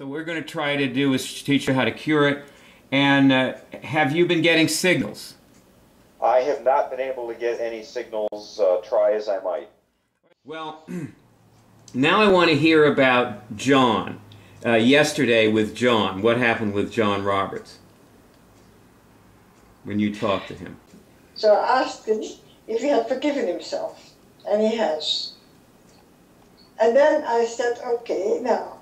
So what we're going to try to do is teach you how to cure it. And have you been getting signals? I have not been able to get any signals, try as I might. Well, now I want to hear about John. Yesterday with John. What happened with John Roberts when you talked to him? So I asked him if he had forgiven himself, and he has. And then I said, okay, now,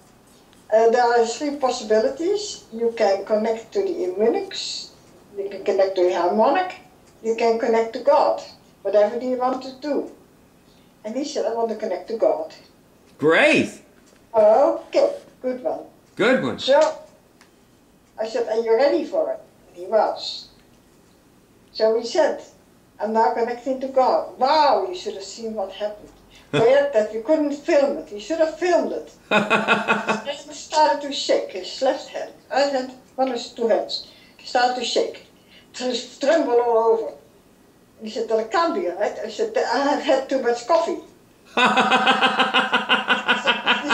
there are three possibilities. You can connect to the immunix, you can connect to the harmonic, you can connect to God. Whatever do you want to do? And he said, I want to connect to God. Great! Okay, good one. Good one. So, I said, are you ready for it? And he was. So he said, I'm now connecting to God. Wow, you should have seen what happened. Weird that you couldn't film it. You should have filmed it. He started to shake his left hand. Right hand, one of his two hands. He started to shake. Tremble all over. And he said, that can't be right. I said, I have had too much coffee.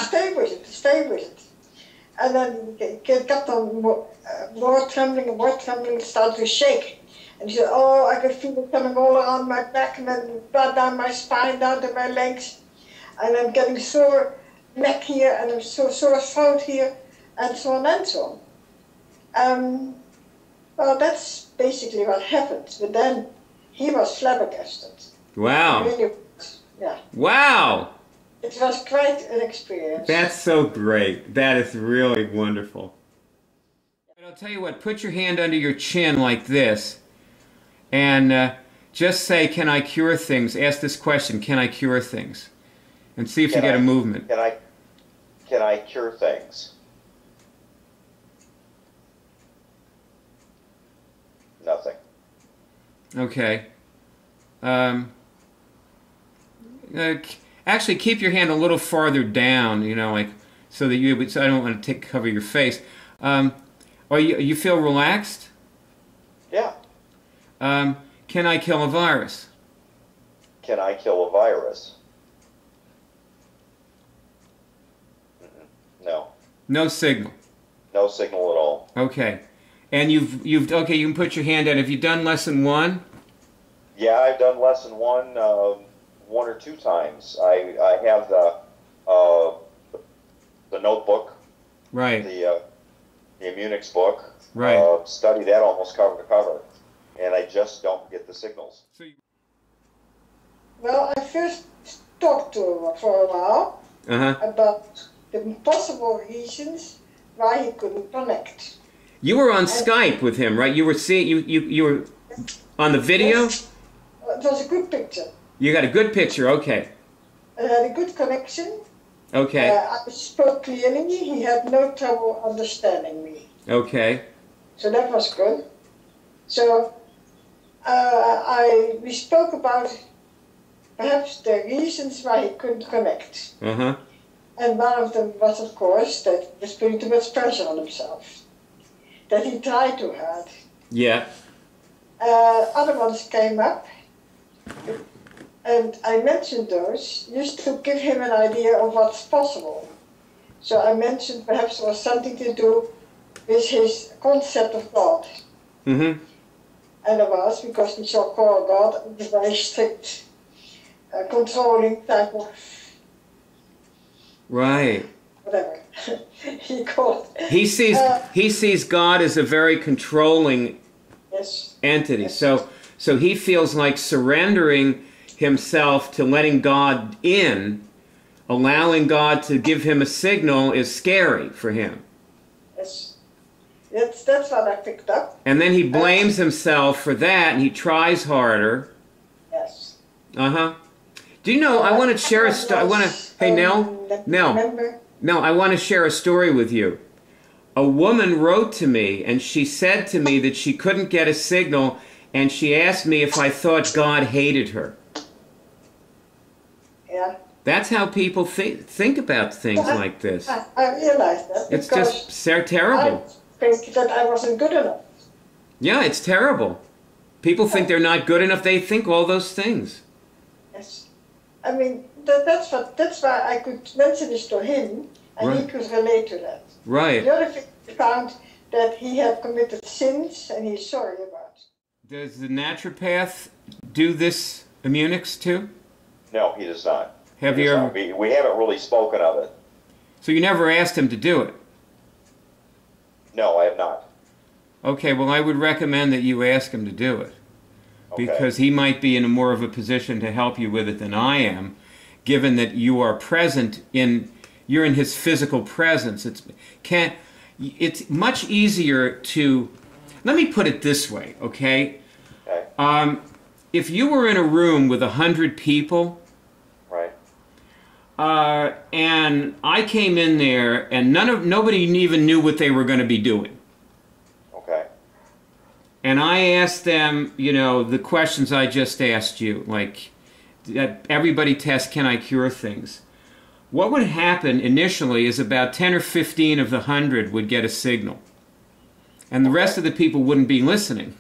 Stay with it, stay with it. And then he kept on more trembling, started to shake. And he said, oh, I could feel it coming all around my back and then down my spine, down to my legs. And I'm getting sore neck here and I'm sore throat here, and so on and so on. Well, that's basically what happened. But then he was flabbergasted. Wow. Really, yeah. Wow. It was quite an experience. That's so great. That is really wonderful. But I'll tell you what, put your hand under your chin like this and just say, can I cure things? Ask this question, can I cure things? And see if you get a movement. Can I cure things? Nothing. Okay. Actually, keep your hand a little farther down, you know, like so that you. So I don't want to cover your face. Or you feel relaxed? Yeah. Can I kill a virus? Can I kill a virus? No. No signal. No signal at all. Okay. And you've okay. You can put your hand out. Have you done lesson 1? Yeah, I've done lesson 1 1 or 2 times. I have the notebook. Right. The Immunix book. Right. Study that almost cover to cover, and I just don't get the signals. Well, I first talked to him for a while about the possible reasons why he couldn't connect. You were on Skype with him, right? You were seeing you were on the video. Yes. It was a good picture. You got a good picture, okay. I had a good connection. Okay. I spoke clearly. He had no trouble understanding me. Okay. So that was good. So we spoke about perhaps the reasons why he couldn't connect. And one of them was, of course, that he was putting too much pressure on himself. That he tried too hard. Yeah. Other ones came up. And I mentioned those just to give him an idea of what's possible. So I mentioned perhaps it was something to do with his concept of God. And it was because we saw God as a very strict, controlling type of... Right. Whatever he called. He sees God as a very controlling entity. Yes. So he feels like surrendering himself to letting God in, allowing God to give him a signal is scary for him. Yes. That's what I picked up. And then he blames himself for that and he tries harder. Yes. Do you know, I want to share a story. Hey, Nell, I want to share a story with you. A woman wrote to me and she said to me that she couldn't get a signal and she asked me if I thought God hated her. Yeah. That's how people think about things like this. I realize that. It's just terrible. I think that I wasn't good enough. Yeah, it's terrible. People think they're not good enough. They think all those things. Yes. I mean, that's why I could mention this to him, and he could relate to that. Right. The other thing, he found that he had committed sins and he's sorry about it. Does the naturopath do this Immunix too? No, he does not. Have you ever? We haven't really spoken of it. So you never asked him to do it? No, I have not. Okay, well I would recommend that you ask him to do it. Okay. Because he might be in a more of a position to help you with it than I am, given that you are present in, you're in his physical presence. It's much easier to, let me put it this way, okay? Okay. If you were in a room with 100 people, right, and I came in there and nobody even knew what they were going to be doing. Okay. And I asked them, you know, the questions I just asked you, like, everybody tests, can I cure things? What would happen initially is about 10 or 15 of the 100 would get a signal. And the rest of the people wouldn't be listening.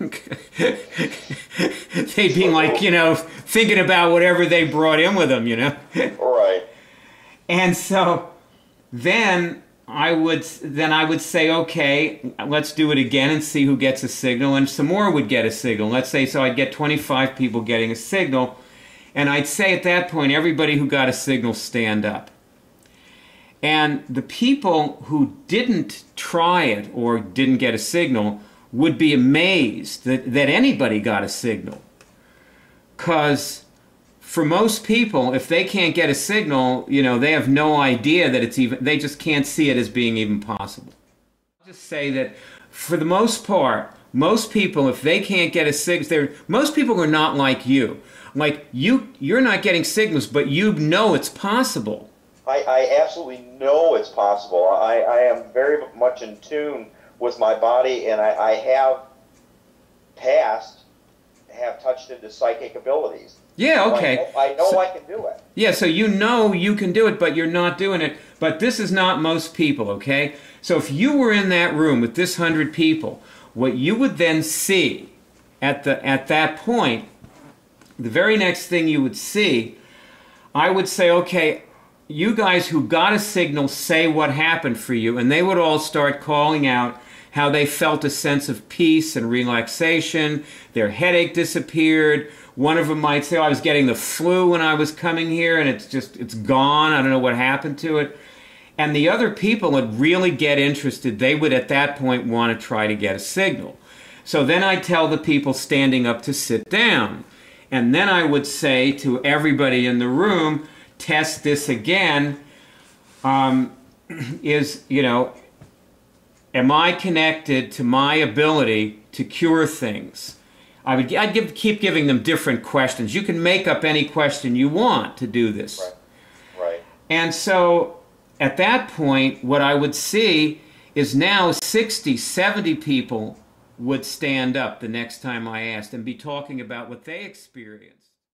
They'd be like, you know, thinking about whatever they brought in with them, you know. Right. And so then I would say, okay, let's do it again and see who gets a signal, and some more would get a signal. Let's say, so I'd get 25 people getting a signal, and I'd say at that point, everybody who got a signal stand up. And the people who didn't try it or didn't get a signal would be amazed that anybody got a signal. Because for most people, if they can't get a signal, you know, they have no idea that it's even, they just can't see it as being even possible. I'll just say that for the most part, most people, if they can't get a signal, most people are not like you. Like you're not getting signals, but you know it's possible. I absolutely know it's possible. I am very much in tune with my body, and I have touched into psychic abilities. Yeah, okay. So I know I can do it. Yeah, so you know you can do it, but you're not doing it. But this is not most people, okay? So if you were in that room with this 100 people, what you would then see at that point, the very next thing you would see, I would say, okay, you guys who got a signal, say what happened for you, and they would all start calling out how they felt a sense of peace and relaxation, their headache disappeared. One of them might say, oh, I was getting the flu when I was coming here, and it's gone, I don't know what happened to it. And the other people would really get interested. They would at that point want to try to get a signal. So then I'd tell the people standing up to sit down. And then I would say to everybody in the room, test this again, you know, am I connected to my ability to cure things? I'd keep giving them different questions. You can make up any question you want to do this. Right. Right. And so at that point, what I would see is now 60, 70 people would stand up the next time I asked and be talking about what they experienced.